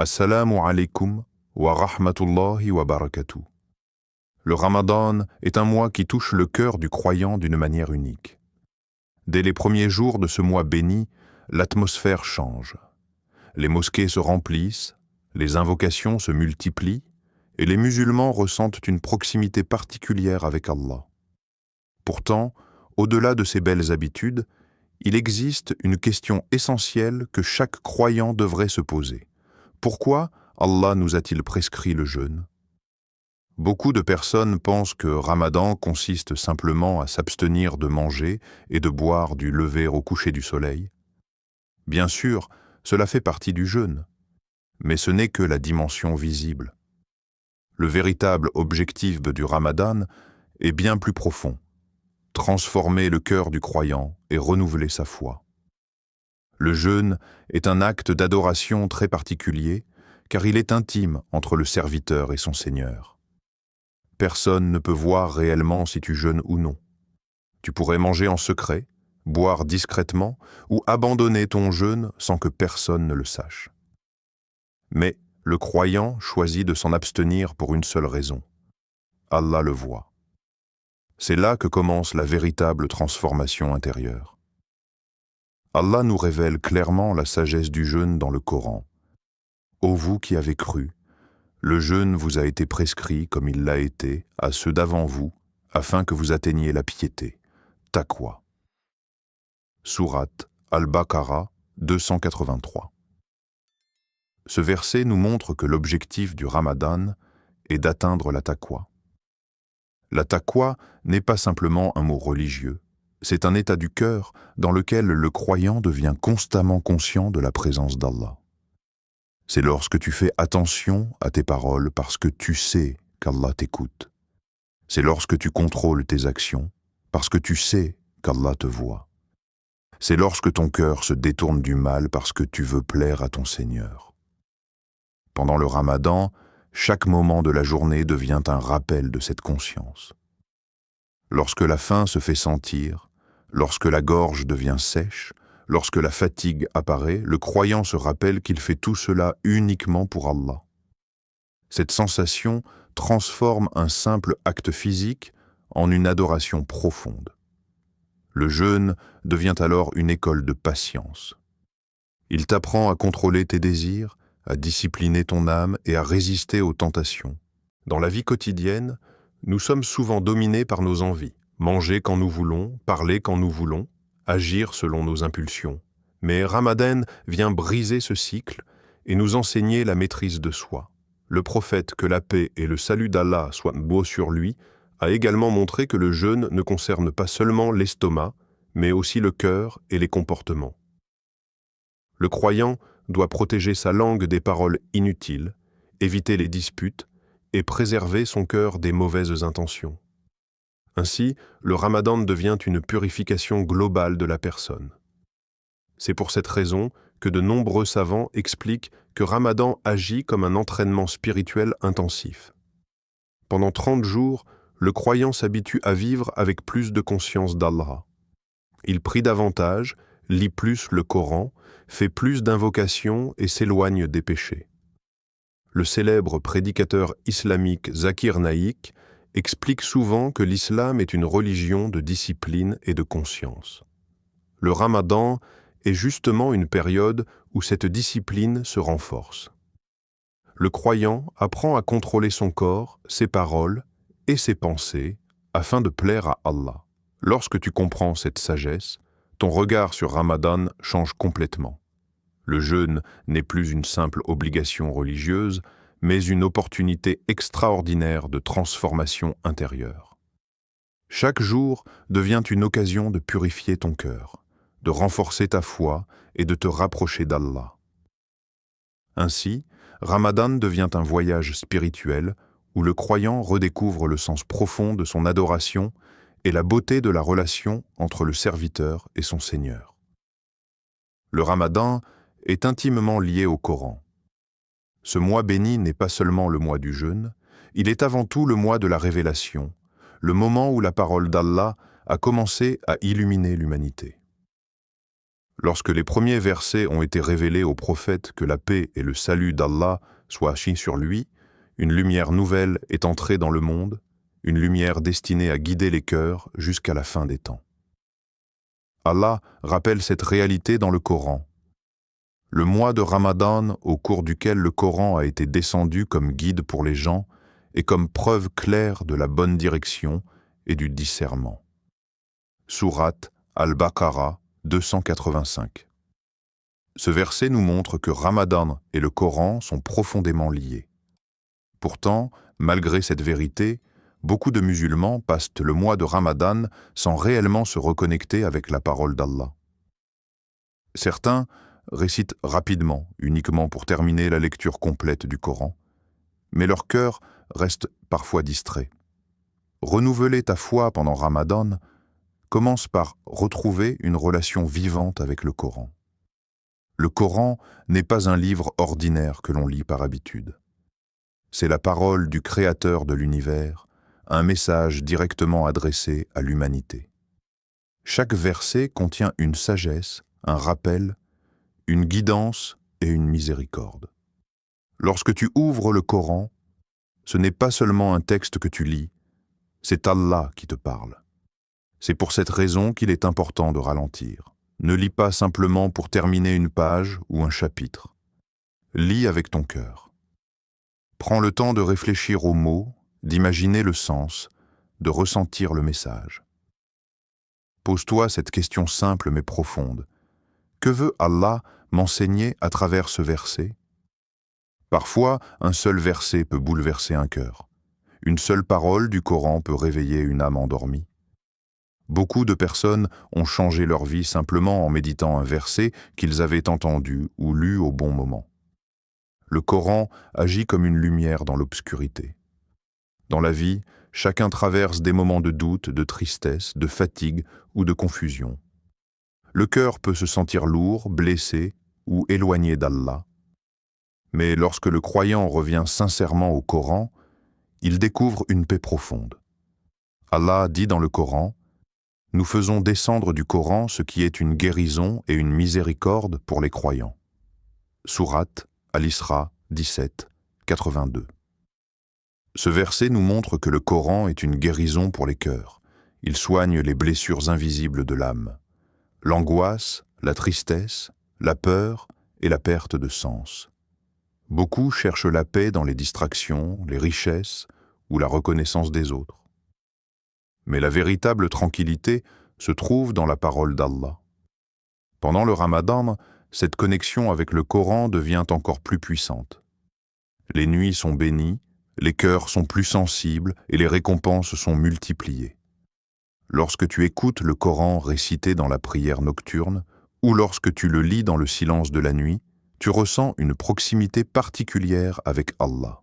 Assalamu alaikum wa rahmatullahi wa barakatuh. Le Ramadan est un mois qui touche le cœur du croyant d'une manière unique. Dès les premiers jours de ce mois béni, l'atmosphère change. Les mosquées se remplissent, les invocations se multiplient et les musulmans ressentent une proximité particulière avec Allah. Pourtant, au-delà de ces belles habitudes, il existe une question essentielle que chaque croyant devrait se poser. Pourquoi Allah nous a-t-il prescrit le jeûne? Beaucoup de personnes pensent que Ramadan consiste simplement à s'abstenir de manger et de boire du lever au coucher du soleil. Bien sûr, cela fait partie du jeûne, mais ce n'est que la dimension visible. Le véritable objectif du Ramadan est bien plus profond: transformer le cœur du croyant et renouveler sa foi. Le jeûne est un acte d'adoration très particulier, car il est intime entre le serviteur et son Seigneur. Personne ne peut voir réellement si tu jeûnes ou non. Tu pourrais manger en secret, boire discrètement ou abandonner ton jeûne sans que personne ne le sache. Mais le croyant choisit de s'en abstenir pour une seule raison: Allah le voit. C'est là que commence la véritable transformation intérieure. Allah nous révèle clairement la sagesse du jeûne dans le Coran. Ô vous qui avez cru, le jeûne vous a été prescrit comme il l'a été à ceux d'avant vous, afin que vous atteigniez la piété. Taqwa. Sourate Al-Baqarah 283. Ce verset nous montre que l'objectif du Ramadan est d'atteindre la taqwa. La taqwa n'est pas simplement un mot religieux, c'est un état du cœur dans lequel le croyant devient constamment conscient de la présence d'Allah. C'est lorsque tu fais attention à tes paroles parce que tu sais qu'Allah t'écoute. C'est lorsque tu contrôles tes actions parce que tu sais qu'Allah te voit. C'est lorsque ton cœur se détourne du mal parce que tu veux plaire à ton Seigneur. Pendant le Ramadan, chaque moment de la journée devient un rappel de cette conscience. Lorsque la faim se fait sentir, lorsque la gorge devient sèche, lorsque la fatigue apparaît, le croyant se rappelle qu'il fait tout cela uniquement pour Allah. Cette sensation transforme un simple acte physique en une adoration profonde. Le jeûne devient alors une école de patience. Il t'apprend à contrôler tes désirs, à discipliner ton âme et à résister aux tentations. Dans la vie quotidienne, nous sommes souvent dominés par nos envies. Manger quand nous voulons, parler quand nous voulons, agir selon nos impulsions. Mais Ramadan vient briser ce cycle et nous enseigner la maîtrise de soi. Le prophète, que la paix et le salut d'Allah soient beaux sur lui, a également montré que le jeûne ne concerne pas seulement l'estomac, mais aussi le cœur et les comportements. Le croyant doit protéger sa langue des paroles inutiles, éviter les disputes et préserver son cœur des mauvaises intentions. Ainsi, le Ramadan devient une purification globale de la personne. C'est pour cette raison que de nombreux savants expliquent que Ramadan agit comme un entraînement spirituel intensif. Pendant 30 jours, le croyant s'habitue à vivre avec plus de conscience d'Allah. Il prie davantage, lit plus le Coran, fait plus d'invocations et s'éloigne des péchés. Le célèbre prédicateur islamique Zakir Naik explique souvent que l'islam est une religion de discipline et de conscience. Le Ramadan est justement une période où cette discipline se renforce. Le croyant apprend à contrôler son corps, ses paroles et ses pensées afin de plaire à Allah. Lorsque tu comprends cette sagesse, ton regard sur Ramadan change complètement. Le jeûne n'est plus une simple obligation religieuse, mais une opportunité extraordinaire de transformation intérieure. Chaque jour devient une occasion de purifier ton cœur, de renforcer ta foi et de te rapprocher d'Allah. Ainsi, Ramadan devient un voyage spirituel où le croyant redécouvre le sens profond de son adoration et la beauté de la relation entre le serviteur et son Seigneur. Le Ramadan est intimement lié au Coran. Ce mois béni n'est pas seulement le mois du jeûne, il est avant tout le mois de la révélation, le moment où la parole d'Allah a commencé à illuminer l'humanité. Lorsque les premiers versets ont été révélés au prophète que la paix et le salut d'Allah soient sur lui, une lumière nouvelle est entrée dans le monde, une lumière destinée à guider les cœurs jusqu'à la fin des temps. Allah rappelle cette réalité dans le Coran. Le mois de Ramadan, au cours duquel le Coran a été descendu comme guide pour les gens et comme preuve claire de la bonne direction et du discernement. Sourate Al-Baqarah 285. Ce verset nous montre que Ramadan et le Coran sont profondément liés. Pourtant, malgré cette vérité, beaucoup de musulmans passent le mois de Ramadan sans réellement se reconnecter avec la parole d'Allah. Certains récitent rapidement, uniquement pour terminer la lecture complète du Coran, mais leur cœur reste parfois distrait. Renouveler ta foi pendant Ramadan commence par retrouver une relation vivante avec le Coran. Le Coran n'est pas un livre ordinaire que l'on lit par habitude. C'est la parole du Créateur de l'univers, un message directement adressé à l'humanité. Chaque verset contient une sagesse, un rappel, une guidance et une miséricorde. Lorsque tu ouvres le Coran, ce n'est pas seulement un texte que tu lis, c'est Allah qui te parle. C'est pour cette raison qu'il est important de ralentir. Ne lis pas simplement pour terminer une page ou un chapitre. Lis avec ton cœur. Prends le temps de réfléchir aux mots, d'imaginer le sens, de ressentir le message. Pose-toi cette question simple mais profonde. Que veut Allah m'enseigner à travers ce verset? Parfois, un seul verset peut bouleverser un cœur. Une seule parole du Coran peut réveiller une âme endormie. Beaucoup de personnes ont changé leur vie simplement en méditant un verset qu'ils avaient entendu ou lu au bon moment. Le Coran agit comme une lumière dans l'obscurité. Dans la vie, chacun traverse des moments de doute, de tristesse, de fatigue ou de confusion. Le cœur peut se sentir lourd, blessé ou éloigné d'Allah. Mais lorsque le croyant revient sincèrement au Coran, il découvre une paix profonde. Allah dit dans le Coran: « Nous faisons descendre du Coran ce qui est une guérison et une miséricorde pour les croyants. » Sourate Al-Isra 17, 82. Ce verset nous montre que le Coran est une guérison pour les cœurs. Il soigne les blessures invisibles de l'âme. L'angoisse, la tristesse, la peur et la perte de sens. Beaucoup cherchent la paix dans les distractions, les richesses ou la reconnaissance des autres. Mais la véritable tranquillité se trouve dans la parole d'Allah. Pendant le Ramadan, cette connexion avec le Coran devient encore plus puissante. Les nuits sont bénies, les cœurs sont plus sensibles et les récompenses sont multipliées. Lorsque tu écoutes le Coran récité dans la prière nocturne ou lorsque tu le lis dans le silence de la nuit, tu ressens une proximité particulière avec Allah.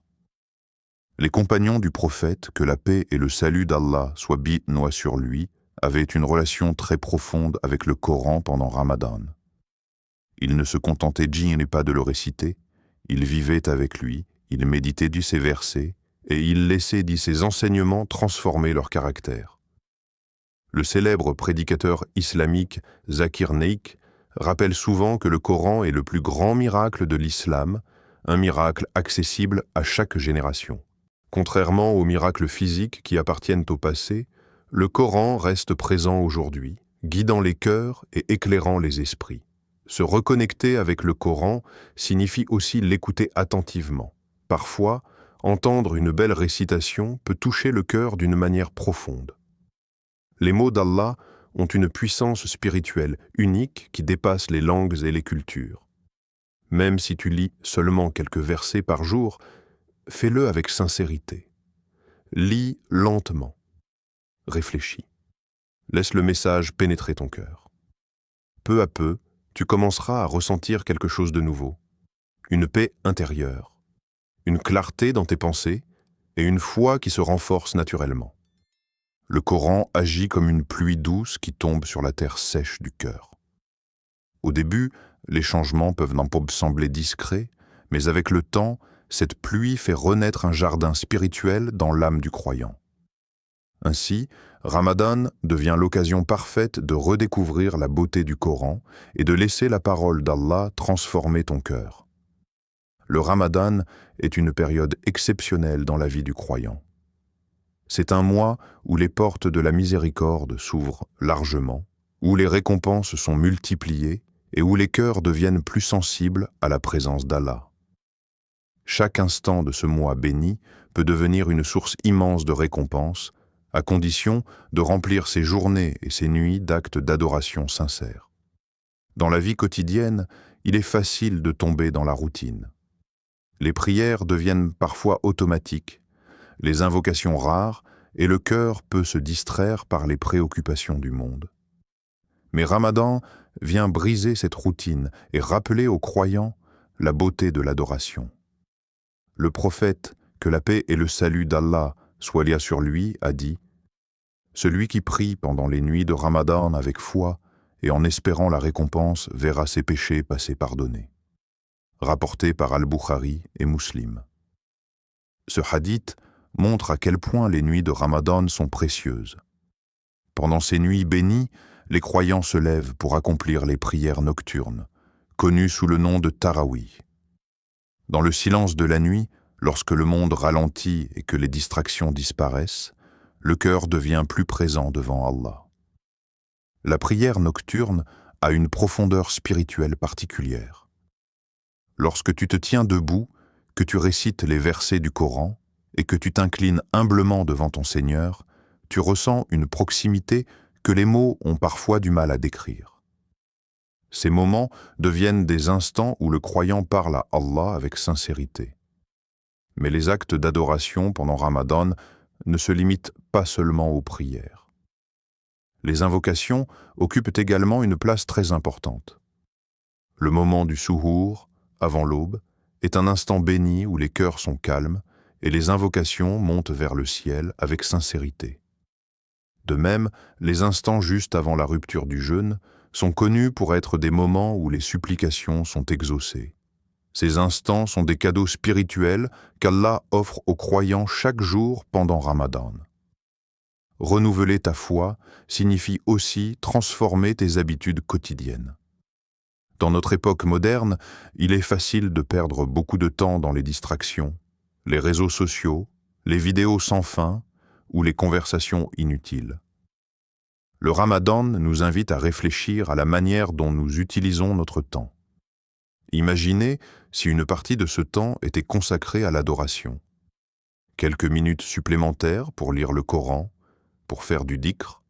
Les compagnons du prophète, que la paix et le salut d'Allah soient noient sur lui, avaient une relation très profonde avec le Coran pendant Ramadan. Ils ne se contentaient pas de le réciter, ils vivaient avec lui, ils méditaient ses versets et ils laissaient ses enseignements transformer leur caractère. Le célèbre prédicateur islamique Zakir Naik rappelle souvent que le Coran est le plus grand miracle de l'islam, un miracle accessible à chaque génération. Contrairement aux miracles physiques qui appartiennent au passé, le Coran reste présent aujourd'hui, guidant les cœurs et éclairant les esprits. Se reconnecter avec le Coran signifie aussi l'écouter attentivement. Parfois, entendre une belle récitation peut toucher le cœur d'une manière profonde. Les mots d'Allah ont une puissance spirituelle unique qui dépasse les langues et les cultures. Même si tu lis seulement quelques versets par jour, fais-le avec sincérité. Lis lentement. Réfléchis. Laisse le message pénétrer ton cœur. Peu à peu, tu commenceras à ressentir quelque chose de nouveau. Une paix intérieure, une clarté dans tes pensées et une foi qui se renforce naturellement. Le Coran agit comme une pluie douce qui tombe sur la terre sèche du cœur. Au début, les changements peuvent sembler discrets, mais avec le temps, cette pluie fait renaître un jardin spirituel dans l'âme du croyant. Ainsi, Ramadan devient l'occasion parfaite de redécouvrir la beauté du Coran et de laisser la parole d'Allah transformer ton cœur. Le Ramadan est une période exceptionnelle dans la vie du croyant. C'est un mois où les portes de la miséricorde s'ouvrent largement, où les récompenses sont multipliées et où les cœurs deviennent plus sensibles à la présence d'Allah. Chaque instant de ce mois béni peut devenir une source immense de récompenses, à condition de remplir ses journées et ses nuits d'actes d'adoration sincères. Dans la vie quotidienne, il est facile de tomber dans la routine. Les prières deviennent parfois automatiques, les invocations rares, et le cœur peut se distraire par les préoccupations du monde. Mais Ramadan vient briser cette routine et rappeler aux croyants la beauté de l'adoration. Le prophète, que la paix et le salut d'Allah soient liés sur lui, a dit « Celui qui prie pendant les nuits de Ramadan avec foi et en espérant la récompense verra ses péchés passer pardonnés. » Rapporté par Al-Bukhari et Muslim. Ce hadith montre à quel point les nuits de Ramadan sont précieuses. Pendant ces nuits bénies, les croyants se lèvent pour accomplir les prières nocturnes, connues sous le nom de Tarawih. Dans le silence de la nuit, lorsque le monde ralentit et que les distractions disparaissent, le cœur devient plus présent devant Allah. La prière nocturne a une profondeur spirituelle particulière. Lorsque tu te tiens debout, que tu récites les versets du Coran et que tu t'inclines humblement devant ton Seigneur, tu ressens une proximité que les mots ont parfois du mal à décrire. Ces moments deviennent des instants où le croyant parle à Allah avec sincérité. Mais les actes d'adoration pendant Ramadan ne se limitent pas seulement aux prières. Les invocations occupent également une place très importante. Le moment du suhour, avant l'aube, est un instant béni où les cœurs sont calmes et les invocations montent vers le ciel avec sincérité. De même, les instants juste avant la rupture du jeûne sont connus pour être des moments où les supplications sont exaucées. Ces instants sont des cadeaux spirituels qu'Allah offre aux croyants chaque jour pendant Ramadan. Renouveler ta foi signifie aussi transformer tes habitudes quotidiennes. Dans notre époque moderne, il est facile de perdre beaucoup de temps dans les distractions, les réseaux sociaux, les vidéos sans fin ou les conversations inutiles. Le Ramadan nous invite à réfléchir à la manière dont nous utilisons notre temps. Imaginez si une partie de ce temps était consacrée à l'adoration. Quelques minutes supplémentaires pour lire le Coran, pour faire du dhikr,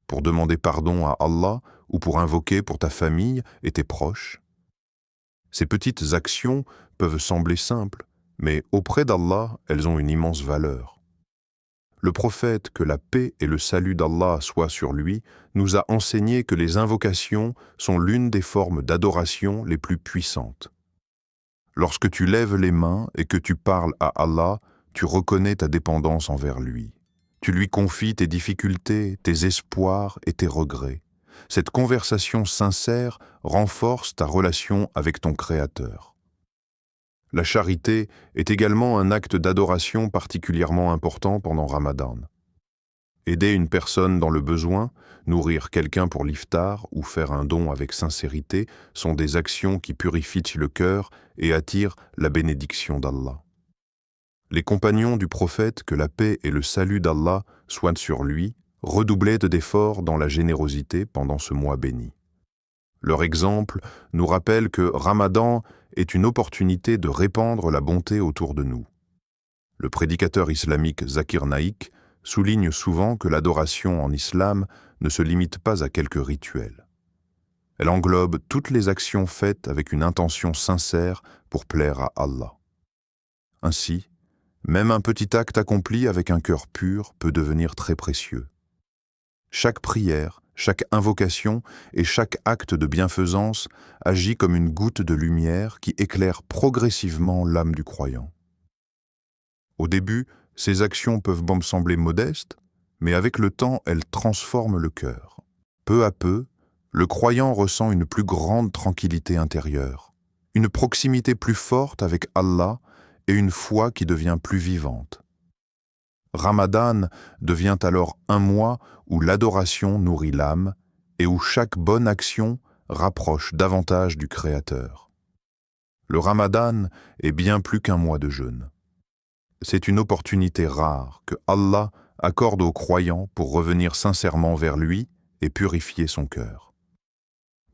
pour demander pardon à Allah ou pour invoquer pour ta famille et tes proches. Ces petites actions peuvent sembler simples, mais auprès d'Allah, elles ont une immense valeur. Le prophète, que la paix et le salut d'Allah soient sur lui, nous a enseigné que les invocations sont l'une des formes d'adoration les plus puissantes. Lorsque tu lèves les mains et que tu parles à Allah, tu reconnais ta dépendance envers lui. Tu lui confies tes difficultés, tes espoirs et tes regrets. Cette conversation sincère renforce ta relation avec ton Créateur. La charité est également un acte d'adoration particulièrement important pendant Ramadan. Aider une personne dans le besoin, nourrir quelqu'un pour l'iftar ou faire un don avec sincérité sont des actions qui purifient le cœur et attirent la bénédiction d'Allah. Les compagnons du prophète, que la paix et le salut d'Allah soient sur lui, redoublaient d'efforts dans la générosité pendant ce mois béni. Leur exemple nous rappelle que Ramadan est une opportunité de répandre la bonté autour de nous. Le prédicateur islamique Zakir Naik souligne souvent que l'adoration en islam ne se limite pas à quelques rituels. Elle englobe toutes les actions faites avec une intention sincère pour plaire à Allah. Ainsi, même un petit acte accompli avec un cœur pur peut devenir très précieux. Chaque prière, chaque invocation et chaque acte de bienfaisance agit comme une goutte de lumière qui éclaire progressivement l'âme du croyant. Au début, ces actions peuvent sembler modestes, mais avec le temps, elles transforment le cœur. Peu à peu, le croyant ressent une plus grande tranquillité intérieure, une proximité plus forte avec Allah et une foi qui devient plus vivante. Ramadan devient alors un mois où l'adoration nourrit l'âme et où chaque bonne action rapproche davantage du Créateur. Le Ramadan est bien plus qu'un mois de jeûne. C'est une opportunité rare que Allah accorde aux croyants pour revenir sincèrement vers lui et purifier son cœur.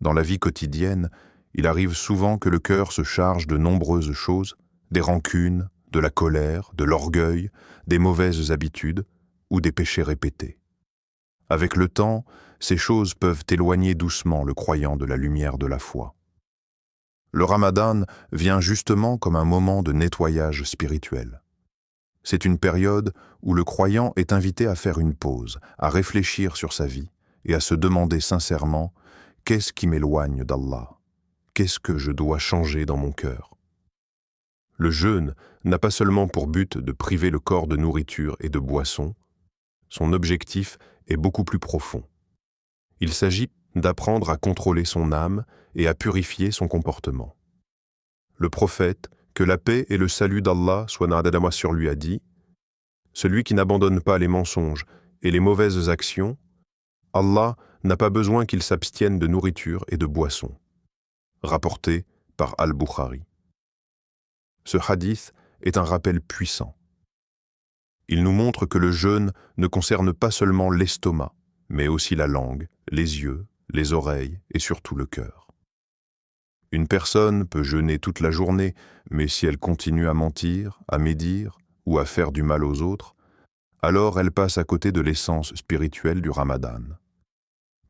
Dans la vie quotidienne, il arrive souvent que le cœur se charge de nombreuses choses, des rancunes, de la colère, de l'orgueil, des mauvaises habitudes ou des péchés répétés. Avec le temps, ces choses peuvent éloigner doucement le croyant de la lumière de la foi. Le Ramadan vient justement comme un moment de nettoyage spirituel. C'est une période où le croyant est invité à faire une pause, à réfléchir sur sa vie et à se demander sincèrement « Qu'est-ce qui m'éloigne d'Allah ? Qu'est-ce que je dois changer dans mon cœur ?» Le jeûne n'a pas seulement pour but de priver le corps de nourriture et de boissons, son objectif est beaucoup plus profond. Il s'agit d'apprendre à contrôler son âme et à purifier son comportement. Le prophète, que la paix et le salut d'Allah soient nadadama sur lui, a dit « Celui qui n'abandonne pas les mensonges et les mauvaises actions, Allah n'a pas besoin qu'il s'abstienne de nourriture et de boissons. » Rapporté par Al-Bukhari. Ce hadith est un rappel puissant. Il nous montre que le jeûne ne concerne pas seulement l'estomac, mais aussi la langue, les yeux, les oreilles et surtout le cœur. Une personne peut jeûner toute la journée, mais si elle continue à mentir, à médire ou à faire du mal aux autres, alors elle passe à côté de l'essence spirituelle du Ramadan.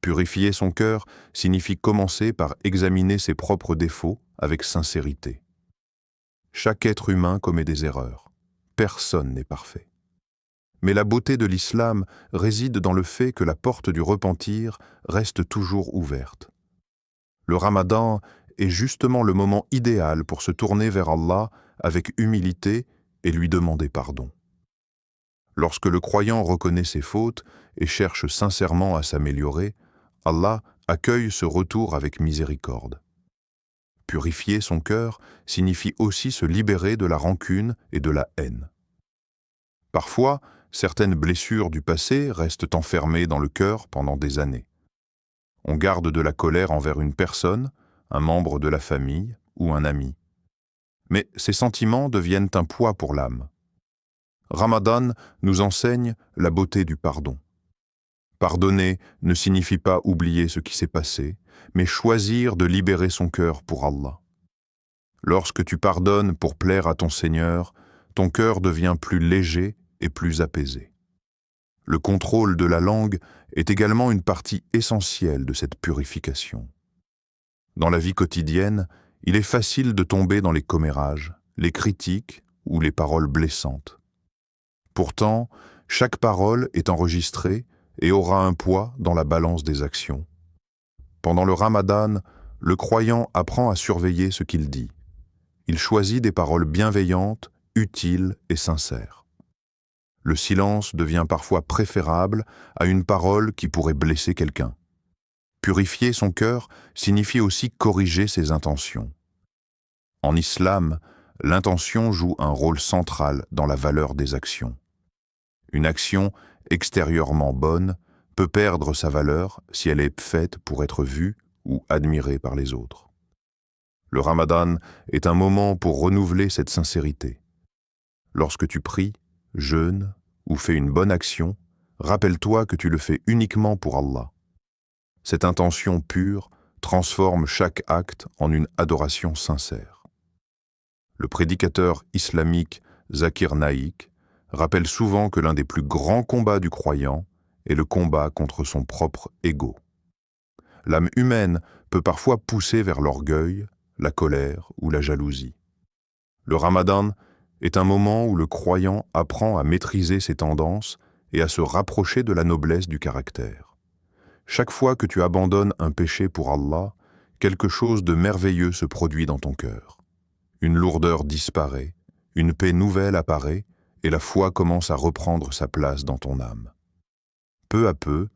Purifier son cœur signifie commencer par examiner ses propres défauts avec sincérité. Chaque être humain commet des erreurs. Personne n'est parfait. Mais la beauté de l'islam réside dans le fait que la porte du repentir reste toujours ouverte. Le Ramadan est justement le moment idéal pour se tourner vers Allah avec humilité et lui demander pardon. Lorsque le croyant reconnaît ses fautes et cherche sincèrement à s'améliorer, Allah accueille ce retour avec miséricorde. Purifier son cœur signifie aussi se libérer de la rancune et de la haine. Parfois, certaines blessures du passé restent enfermées dans le cœur pendant des années. On garde de la colère envers une personne, un membre de la famille ou un ami. Mais ces sentiments deviennent un poids pour l'âme. Ramadan nous enseigne la beauté du pardon. Pardonner ne signifie pas oublier ce qui s'est passé, mais choisir de libérer son cœur pour Allah. Lorsque tu pardonnes pour plaire à ton Seigneur, ton cœur devient plus léger et plus apaisé. Le contrôle de la langue est également une partie essentielle de cette purification. Dans la vie quotidienne, il est facile de tomber dans les commérages, les critiques ou les paroles blessantes. Pourtant, chaque parole est enregistrée et aura un poids dans la balance des actions. Pendant le Ramadan, le croyant apprend à surveiller ce qu'il dit. Il choisit des paroles bienveillantes, utiles et sincères. Le silence devient parfois préférable à une parole qui pourrait blesser quelqu'un. Purifier son cœur signifie aussi corriger ses intentions. En islam, l'intention joue un rôle central dans la valeur des actions. Une action extérieurement bonne peut perdre sa valeur si elle est faite pour être vue ou admirée par les autres. Le Ramadan est un moment pour renouveler cette sincérité. Lorsque tu pries, jeûnes ou fais une bonne action, rappelle-toi que tu le fais uniquement pour Allah. Cette intention pure transforme chaque acte en une adoration sincère. Le prédicateur islamique Zakir Naik rappelle souvent que l'un des plus grands combats du croyant est le combat contre son propre ego. L'âme humaine peut parfois pousser vers l'orgueil, la colère ou la jalousie. Le Ramadan est un moment où le croyant apprend à maîtriser ses tendances et à se rapprocher de la noblesse du caractère. Chaque fois que tu abandonnes un péché pour Allah, quelque chose de merveilleux se produit dans ton cœur. Une lourdeur disparaît, une paix nouvelle apparaît et la foi commence à reprendre sa place dans ton âme. Peu à peu,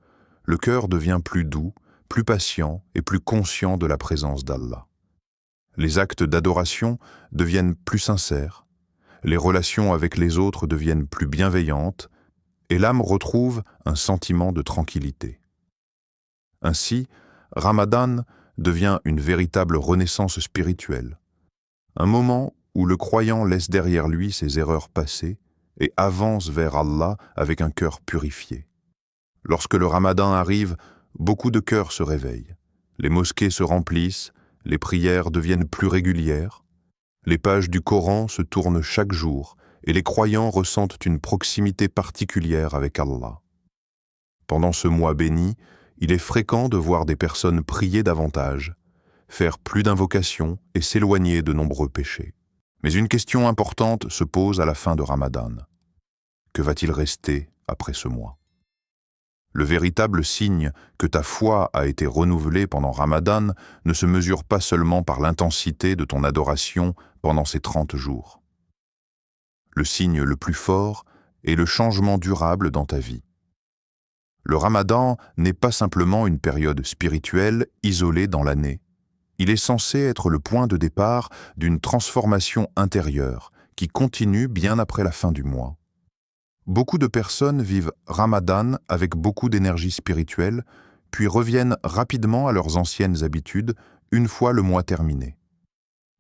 le cœur devient plus doux, plus patient et plus conscient de la présence d'Allah. Les actes d'adoration deviennent plus sincères, les relations avec les autres deviennent plus bienveillantes et l'âme retrouve un sentiment de tranquillité. Ainsi, Ramadan devient une véritable renaissance spirituelle, un moment où le croyant laisse derrière lui ses erreurs passées et avance vers Allah avec un cœur purifié. Lorsque le Ramadan arrive, beaucoup de cœurs se réveillent, les mosquées se remplissent, les prières deviennent plus régulières, les pages du Coran se tournent chaque jour et les croyants ressentent une proximité particulière avec Allah. Pendant ce mois béni, il est fréquent de voir des personnes prier davantage, faire plus d'invocations et s'éloigner de nombreux péchés. Mais une question importante se pose à la fin de Ramadan. Que va-t-il rester après ce mois? Le véritable signe que ta foi a été renouvelée pendant Ramadan ne se mesure pas seulement par l'intensité de ton adoration pendant ces 30 jours. Le signe le plus fort est le changement durable dans ta vie. Le Ramadan n'est pas simplement une période spirituelle isolée dans l'année. Il est censé être le point de départ d'une transformation intérieure qui continue bien après la fin du mois. Beaucoup de personnes vivent Ramadan avec beaucoup d'énergie spirituelle, puis reviennent rapidement à leurs anciennes habitudes une fois le mois terminé.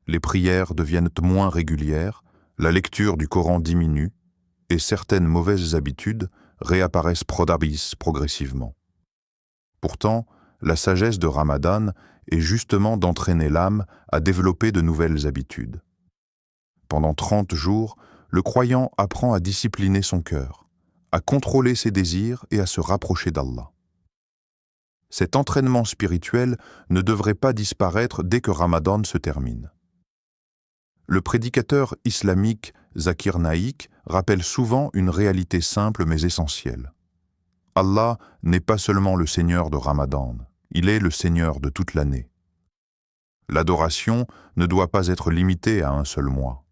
Les prières deviennent moins régulières, la lecture du Coran diminue, et certaines mauvaises habitudes réapparaissent progressivement. Pourtant, la sagesse de Ramadan est justement d'entraîner l'âme à développer de nouvelles habitudes. Pendant 30 jours, le croyant apprend à discipliner son cœur, à contrôler ses désirs et à se rapprocher d'Allah. Cet entraînement spirituel ne devrait pas disparaître dès que Ramadan se termine. Le prédicateur islamique Zakir Naik rappelle souvent une réalité simple mais essentielle. Allah n'est pas seulement le Seigneur de Ramadan, il est le Seigneur de toute l'année. L'adoration ne doit pas être limitée à un seul mois.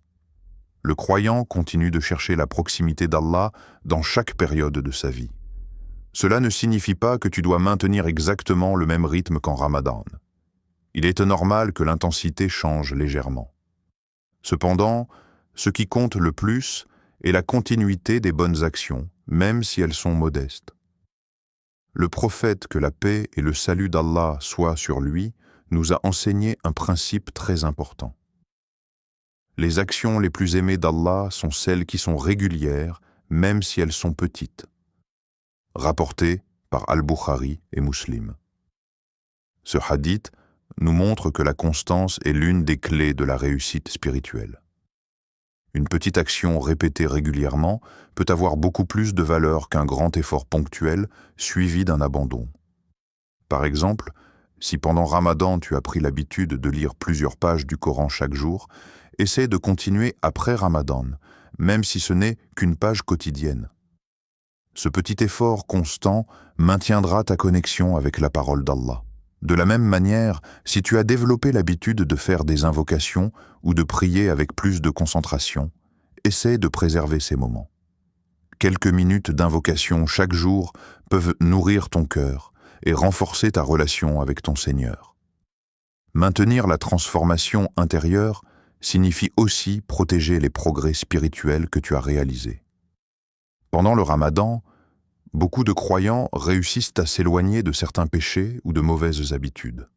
Le croyant continue de chercher la proximité d'Allah dans chaque période de sa vie. Cela ne signifie pas que tu dois maintenir exactement le même rythme qu'en Ramadan. Il est normal que l'intensité change légèrement. Cependant, ce qui compte le plus est la continuité des bonnes actions, même si elles sont modestes. Le prophète, que la paix et le salut d'Allah soient sur lui, nous a enseigné un principe très important. Les actions les plus aimées d'Allah sont celles qui sont régulières, même si elles sont petites. Rapporté par Al-Bukhari et Muslim. Ce hadith nous montre que la constance est l'une des clés de la réussite spirituelle. Une petite action répétée régulièrement peut avoir beaucoup plus de valeur qu'un grand effort ponctuel suivi d'un abandon. Par exemple, si pendant Ramadan tu as pris l'habitude de lire plusieurs pages du Coran chaque jour, essaie de continuer après Ramadan, même si ce n'est qu'une page quotidienne. Ce petit effort constant maintiendra ta connexion avec la parole d'Allah. De la même manière, si tu as développé l'habitude de faire des invocations ou de prier avec plus de concentration, essaie de préserver ces moments. Quelques minutes d'invocation chaque jour peuvent nourrir ton cœur et renforcer ta relation avec ton Seigneur. Maintenir la transformation intérieure signifie aussi protéger les progrès spirituels que tu as réalisés. Pendant le Ramadan, beaucoup de croyants réussissent à s'éloigner de certains péchés ou de mauvaises habitudes.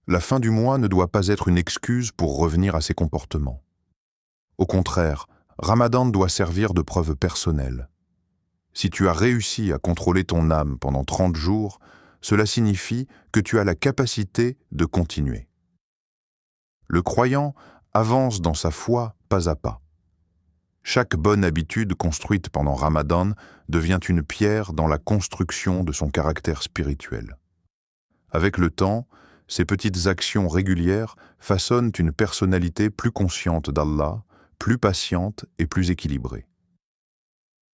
La fin du mois ne doit pas être une excuse pour revenir à ces comportements. Au contraire, Ramadan doit servir de preuve personnelle. Si tu as réussi à contrôler ton âme pendant 30 jours, cela signifie que tu as la capacité de continuer. Le croyant avance dans sa foi pas à pas. Chaque bonne habitude construite pendant Ramadan devient une pierre dans la construction de son caractère spirituel. Avec le temps, ces petites actions régulières façonnent une personnalité plus consciente d'Allah, plus patiente et plus équilibrée.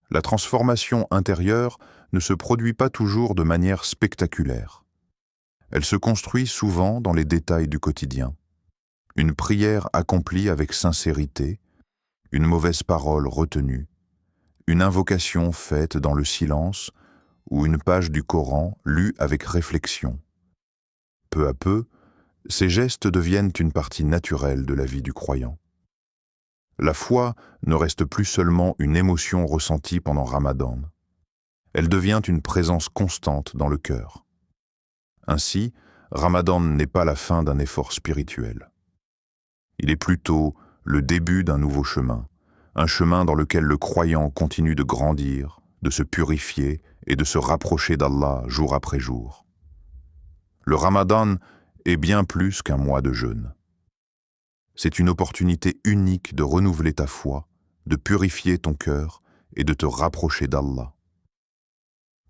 La transformation intérieure ne se produit pas toujours de manière spectaculaire. Elle se construit souvent dans les détails du quotidien. Une prière accomplie avec sincérité, une mauvaise parole retenue, une invocation faite dans le silence ou une page du Coran lue avec réflexion. Peu à peu, ces gestes deviennent une partie naturelle de la vie du croyant. La foi ne reste plus seulement une émotion ressentie pendant Ramadan. Elle devient une présence constante dans le cœur. Ainsi, Ramadan n'est pas la fin d'un effort spirituel. Il est plutôt le début d'un nouveau chemin, un chemin dans lequel le croyant continue de grandir, de se purifier et de se rapprocher d'Allah jour après jour. Le Ramadan est bien plus qu'un mois de jeûne. C'est une opportunité unique de renouveler ta foi, de purifier ton cœur et de te rapprocher d'Allah.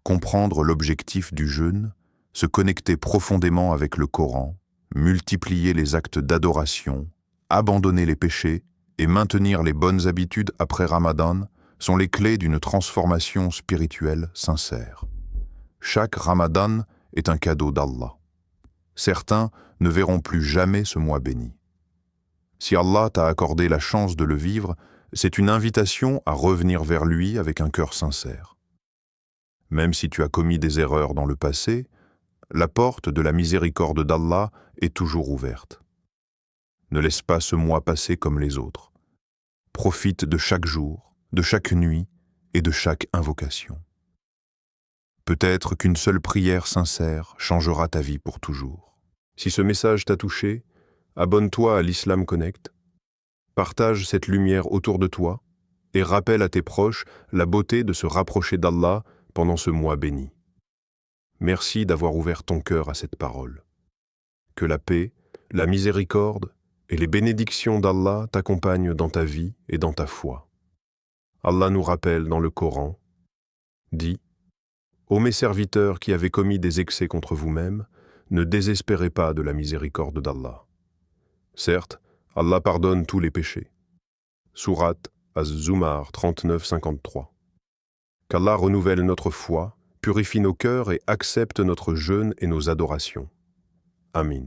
Comprendre l'objectif du jeûne, se connecter profondément avec le Coran, multiplier les actes d'adoration, abandonner les péchés et maintenir les bonnes habitudes après Ramadan sont les clés d'une transformation spirituelle sincère. Chaque Ramadan est un cadeau d'Allah. Certains ne verront plus jamais ce mois béni. Si Allah t'a accordé la chance de le vivre, c'est une invitation à revenir vers lui avec un cœur sincère. Même si tu as commis des erreurs dans le passé, la porte de la miséricorde d'Allah est toujours ouverte. Ne laisse pas ce mois passer comme les autres. Profite de chaque jour, de chaque nuit et de chaque invocation. Peut-être qu'une seule prière sincère changera ta vie pour toujours. Si ce message t'a touché, abonne-toi à l'Islam Connect, partage cette lumière autour de toi et rappelle à tes proches la beauté de se rapprocher d'Allah pendant ce mois béni. Merci d'avoir ouvert ton cœur à cette parole. Que la paix, la miséricorde et les bénédictions d'Allah t'accompagnent dans ta vie et dans ta foi. Allah nous rappelle dans le Coran, dit « Ô mes serviteurs qui avez commis des excès contre vous-mêmes, ne désespérez pas de la miséricorde d'Allah. Certes, Allah pardonne tous les péchés. » Sourate Az-Zumar 39-53. Qu'Allah renouvelle notre foi, purifie nos cœurs et accepte notre jeûne et nos adorations. Amin.